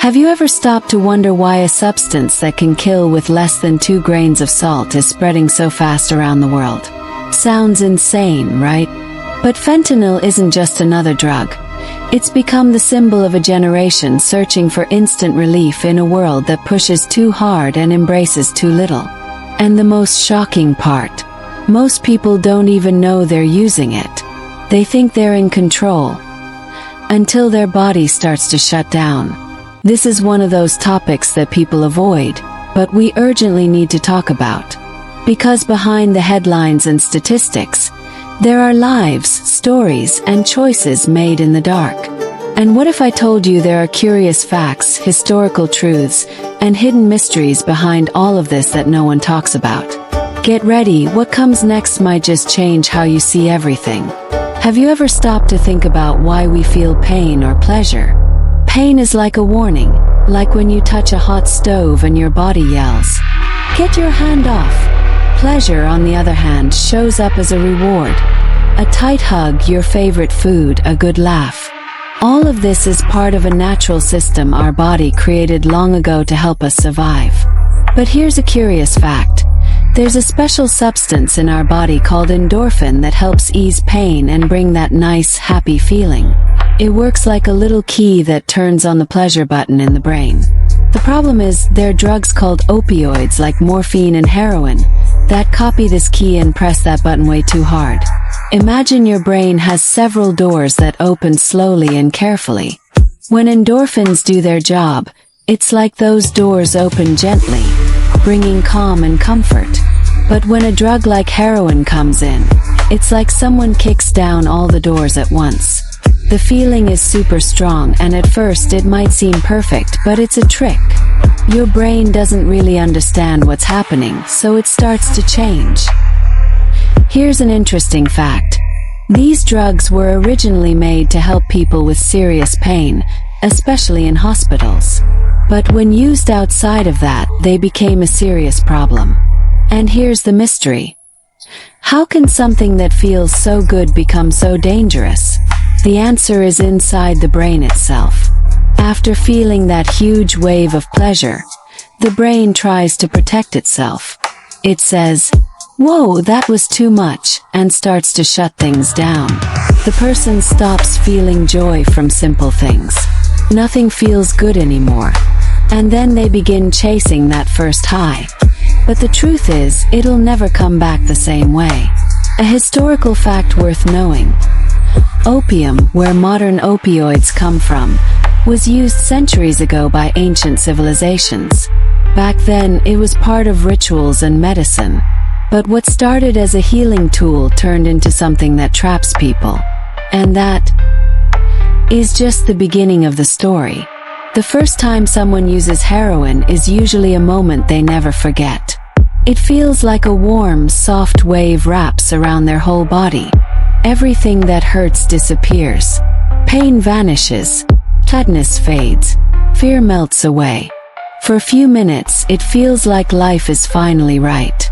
Have you ever stopped to wonder why a substance that can kill with less than 2 grains of salt is spreading so fast around the world? Sounds insane, right? But fentanyl isn't just another drug. It's become the symbol of a generation searching for instant relief in a world that pushes too hard and embraces too little. And the most shocking part, most people don't even know they're using it. They think they're in control, until their body starts to shut down. This is one of those topics that people avoid, but we urgently need to talk about. Because behind the headlines and statistics, there are lives, stories, and choices made in the dark. And what if I told you there are curious facts, historical truths, and hidden mysteries behind all of this that no one talks about? Get ready, what comes next might just change how you see everything. Have you ever stopped to think about why we feel pain or pleasure? Pain is like a warning, like when you touch a hot stove and your body yells, "Get your hand off!" Pleasure, on the other hand, shows up as a reward. A tight hug, your favorite food, a good laugh. All of this is part of a natural system our body created long ago to help us survive. But here's a curious fact. There's a special substance in our body called endorphin that helps ease pain and bring that nice, happy feeling. It works like a little key that turns on the pleasure button in the brain. The problem is, there are drugs called opioids like morphine and heroin that copy this key and press that button way too hard. Imagine your brain has several doors that open slowly and carefully. When endorphins do their job, it's like those doors open gently, bringing calm and comfort. But when a drug like heroin comes in, it's like someone kicks down all the doors at once. The feeling is super strong, and at first it might seem perfect, but it's a trick. Your brain doesn't really understand what's happening, so it starts to change. Here's an interesting fact. These drugs were originally made to help people with serious pain, especially in hospitals. But when used outside of that, they became a serious problem. And here's the mystery. How can something that feels so good become so dangerous? The answer is inside the brain itself. After feeling that huge wave of pleasure, the brain tries to protect itself. It says, "Whoa, that was too much," and starts to shut things down. The person stops feeling joy from simple things. Nothing feels good anymore. And then they begin chasing that first high. But the truth is, it'll never come back the same way. A historical fact worth knowing. Opium, where modern opioids come from, was used centuries ago by ancient civilizations. Back then, it was part of rituals and medicine. But what started as a healing tool turned into something that traps people. And that is just the beginning of the story. The first time someone uses heroin is usually a moment they never forget. It feels like a warm, soft wave wraps around their whole body. Everything that hurts disappears. Pain vanishes. Sadness fades. Fear melts away. For a few minutes, it feels like life is finally right.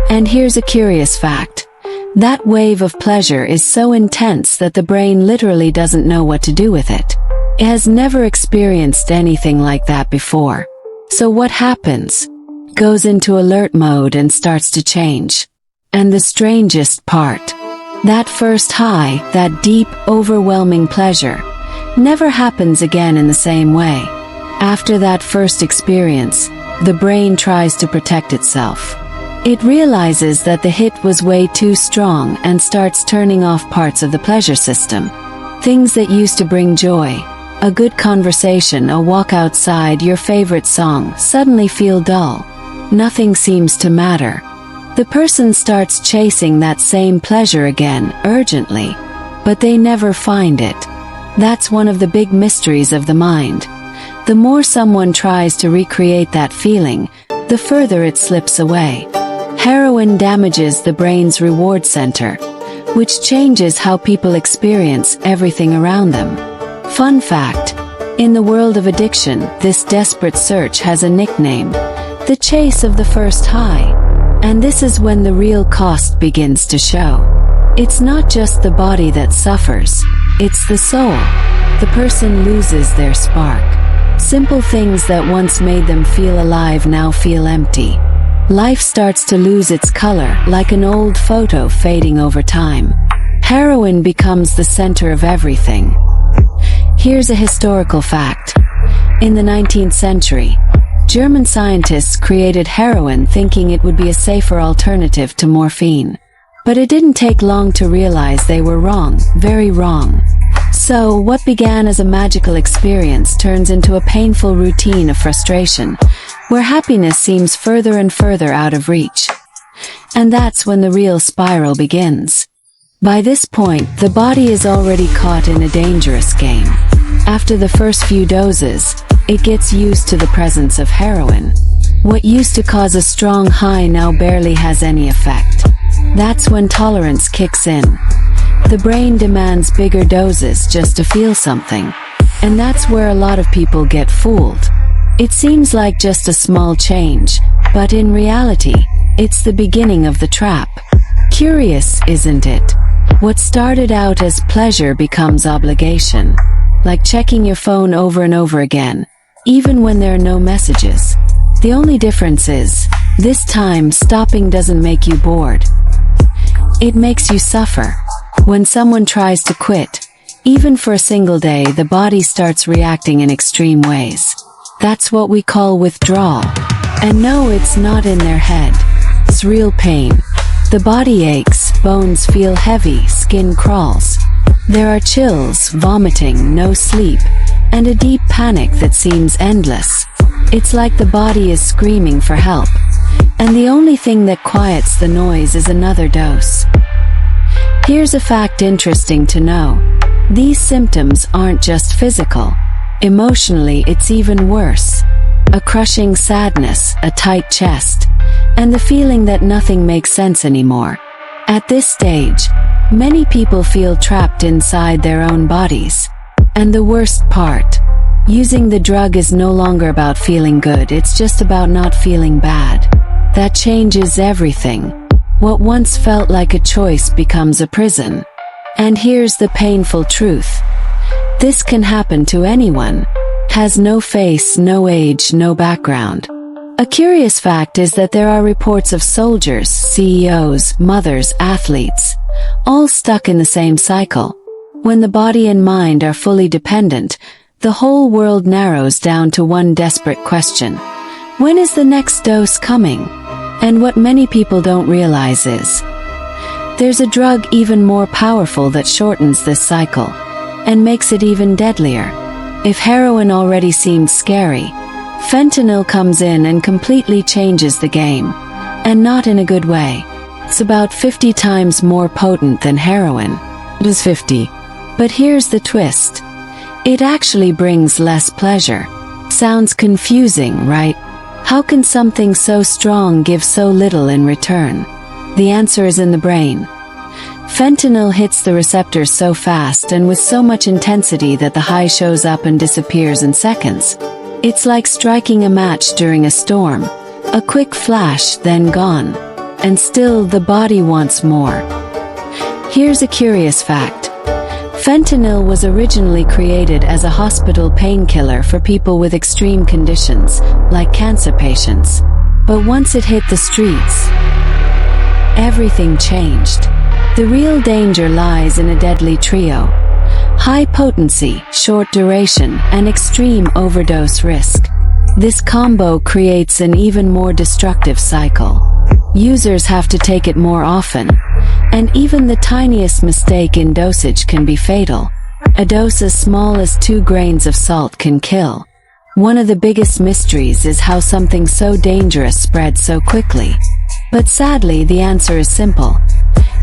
And here's a curious fact. That wave of pleasure is so intense that the brain literally doesn't know what to do with it. It has never experienced anything like that before. So what happens? Goes into alert mode and starts to change. And the strangest part, that first high, that deep, overwhelming pleasure, never happens again in the same way. After that first experience, the brain tries to protect itself. It realizes that the hit was way too strong and starts turning off parts of the pleasure system. Things that used to bring joy, a good conversation, a walk outside, your favorite song, suddenly feel dull. Nothing seems to matter. The person starts chasing that same pleasure again, urgently. But they never find it. That's one of the big mysteries of the mind. The more someone tries to recreate that feeling, the further it slips away. Heroin damages the brain's reward center, which changes how people experience everything around them. Fun fact, in the world of addiction, this desperate search has a nickname, the chase of the first high. And this is when the real cost begins to show. It's not just the body that suffers, it's the soul. The person loses their spark. Simple things that once made them feel alive now feel empty. Life starts to lose its color, like an old photo fading over time. Heroin becomes the center of everything. Here's a historical fact. In the 19th century, German scientists created heroin thinking it would be a safer alternative to morphine. But it didn't take long to realize they were wrong, very wrong. So, what began as a magical experience turns into a painful routine of frustration, where happiness seems further and further out of reach. And that's when the real spiral begins. By this point, the body is already caught in a dangerous game. After the first few doses, it gets used to the presence of heroin. What used to cause a strong high now barely has any effect. That's when tolerance kicks in. The brain demands bigger doses just to feel something. And that's where a lot of people get fooled. It seems like just a small change, but in reality, it's the beginning of the trap. Curious, isn't it? What started out as pleasure becomes obligation. Like checking your phone over and over again, even when there are no messages. The only difference is, this time stopping doesn't make you bored. It makes you suffer. When someone tries to quit, even for a single day, the body starts reacting in extreme ways. That's what we call withdrawal. And no, it's not in their head. It's real pain. The body aches, bones feel heavy, skin crawls. There are chills, vomiting, no sleep, and a deep panic that seems endless. It's like the body is screaming for help. And the only thing that quiets the noise is another dose. Here's a fact interesting to know. These symptoms aren't just physical. Emotionally, it's even worse. A crushing sadness, a tight chest, and the feeling that nothing makes sense anymore. At this stage, many people feel trapped inside their own bodies. And the worst part, using the drug is no longer about feeling good, it's just about not feeling bad. That changes everything. What once felt like a choice becomes a prison. And here's the painful truth. This can happen to anyone. Has no face, no age, no background. A curious fact is that there are reports of soldiers, CEOs, mothers, athletes, all stuck in the same cycle. When the body and mind are fully dependent, the whole world narrows down to one desperate question. When is the next dose coming? And what many people don't realize is, there's a drug even more powerful that shortens this cycle, and makes it even deadlier. If heroin already seemed scary, fentanyl comes in and completely changes the game. And not in a good way. It's about 50 times more potent than heroin. It is 50. But here's the twist. It actually brings less pleasure. Sounds confusing, right? How can something so strong give so little in return? The answer is in the brain. Fentanyl hits the receptors so fast and with so much intensity that the high shows up and disappears in seconds. It's like striking a match during a storm. A quick flash, then gone. And still the body wants more. Here's a curious fact. Fentanyl was originally created as a hospital painkiller for people with extreme conditions, like cancer patients. But once it hit the streets, everything changed. The real danger lies in a deadly trio. High potency, short duration, and extreme overdose risk. This combo creates an even more destructive cycle. Users have to take it more often, and even the tiniest mistake in dosage can be fatal. A dose as small as 2 grains of salt can kill. One of the biggest mysteries is how something so dangerous spreads so quickly. But sadly, the answer is simple.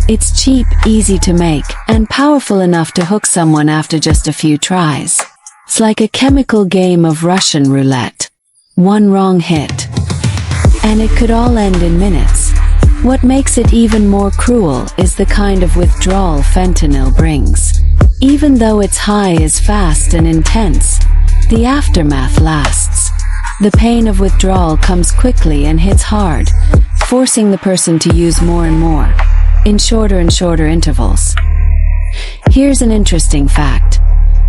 It's cheap, easy to make, and powerful enough to hook someone after just a few tries. It's like a chemical game of Russian roulette. One wrong hit, and it could all end in minutes. What makes it even more cruel is the kind of withdrawal fentanyl brings. Even though its high is fast and intense, the aftermath lasts. The pain of withdrawal comes quickly and hits hard, forcing the person to use more and more, in shorter and shorter intervals. Here's an interesting fact.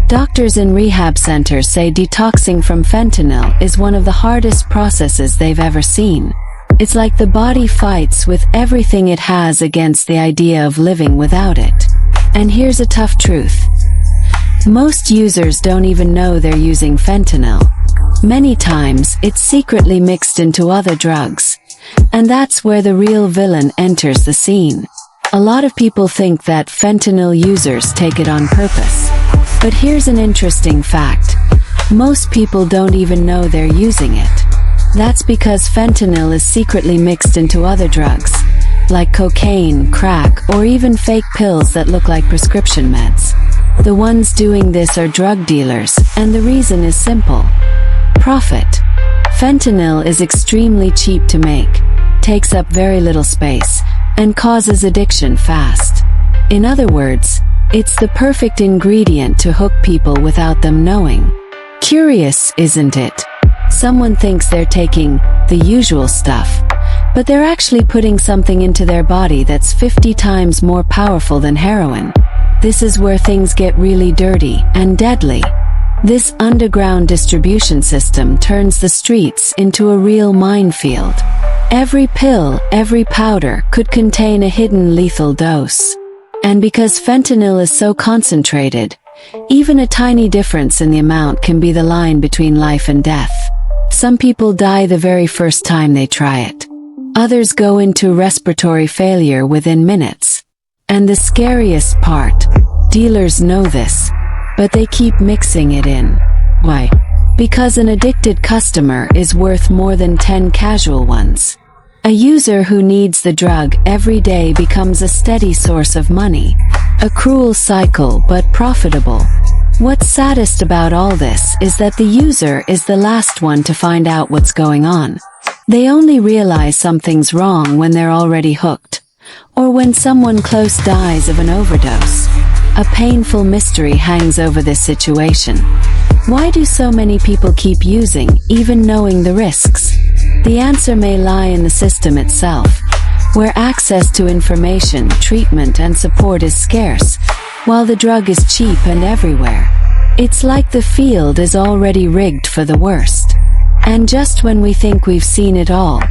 Doctors in rehab centers say detoxing from fentanyl is one of the hardest processes they've ever seen. It's like the body fights with everything it has against the idea of living without it. And here's a tough truth. Most users don't even know they're using fentanyl. Many times, it's secretly mixed into other drugs. And that's where the real villain enters the scene. A lot of people think that fentanyl users take it on purpose. But here's an interesting fact. Most people don't even know they're using it. That's because fentanyl is secretly mixed into other drugs, like cocaine, crack, or even fake pills that look like prescription meds. The ones doing this are drug dealers, and the reason is simple. Profit. Fentanyl is extremely cheap to make, takes up very little space, and causes addiction fast. In other words, it's the perfect ingredient to hook people without them knowing. Curious, isn't it? Someone thinks they're taking the usual stuff, but they're actually putting something into their body that's 50 times more powerful than heroin. This is where things get really dirty and deadly. This underground distribution system turns the streets into a real minefield. Every pill, every powder could contain a hidden lethal dose. And because fentanyl is so concentrated, even a tiny difference in the amount can be the line between life and death. Some people die the very first time they try it. Others go into respiratory failure within minutes. And the scariest part, dealers know this, but they keep mixing it in. Why? Because an addicted customer is worth more than 10 casual ones. A user who needs the drug every day becomes a steady source of money. A cruel cycle, but profitable. What's saddest about all this is that the user is the last one to find out what's going on. They only realize something's wrong when they're already hooked, or when someone close dies of an overdose. A painful mystery hangs over this situation. Why do so many people keep using, even knowing the risks? The answer may lie in the system itself, where access to information, treatment, and support is scarce, while the drug is cheap and everywhere. It's like the field is already rigged for the worst. And just when we think we've seen it all,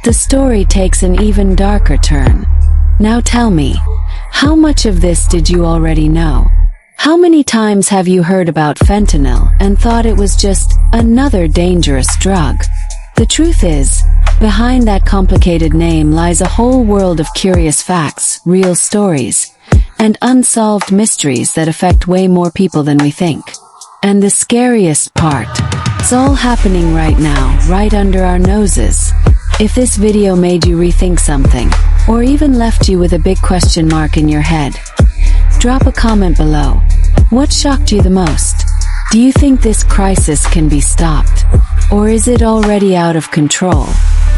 the story takes an even darker turn. Now tell me, how much of this did you already know? How many times have you heard about fentanyl and thought it was just another dangerous drug? The truth is, behind that complicated name lies a whole world of curious facts, real stories, and unsolved mysteries that affect way more people than we think. And the scariest part, it's all happening right now, right under our noses. If this video made you rethink something, or even left you with a big question mark in your head, drop a comment below. What shocked you the most? Do you think this crisis can be stopped? Or is it already out of control?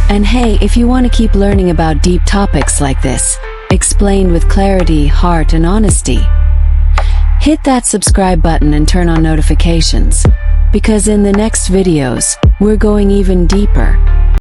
And hey, if you want to keep learning about deep topics like this, explained with clarity, heart, and honesty, hit that subscribe button and turn on notifications. Because in the next videos, we're going even deeper.